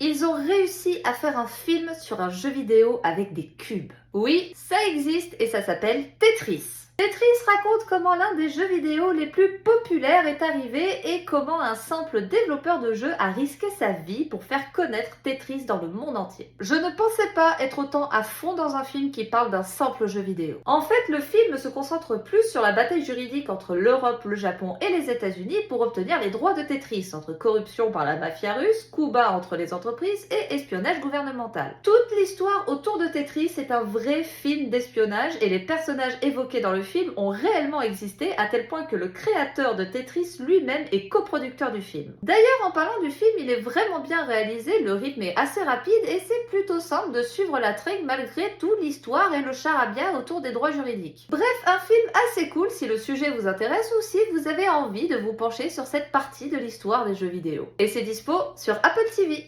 Ils ont réussi à faire un film sur un jeu vidéo avec des cubes. Oui, ça existe et ça s'appelle Tetris. Tetris raconte comment l'un des jeux vidéo les plus populaires est arrivé et comment un simple développeur de jeu a risqué sa vie pour faire connaître Tetris dans le monde entier. Je ne pensais pas être autant à fond dans un film qui parle d'un simple jeu vidéo. En fait, le film se concentre plus sur la bataille juridique entre l'Europe, le Japon et les États-Unis pour obtenir les droits de Tetris, entre corruption par la mafia russe, coups bas entre les entreprises et espionnage gouvernemental. Toute l'histoire autour de Tetris est un vrai film d'espionnage et les personnages évoqués dans le film ont réellement existé à tel point que le créateur de Tetris lui-même est coproducteur du film. D'ailleurs, en parlant du film, il est vraiment bien réalisé, le rythme est assez rapide et c'est plutôt simple de suivre l'intrigue malgré toute l'histoire et le charabia autour des droits juridiques. Bref, un film assez cool si le sujet vous intéresse ou si vous avez envie de vous pencher sur cette partie de l'histoire des jeux vidéo. Et c'est dispo sur Apple TV.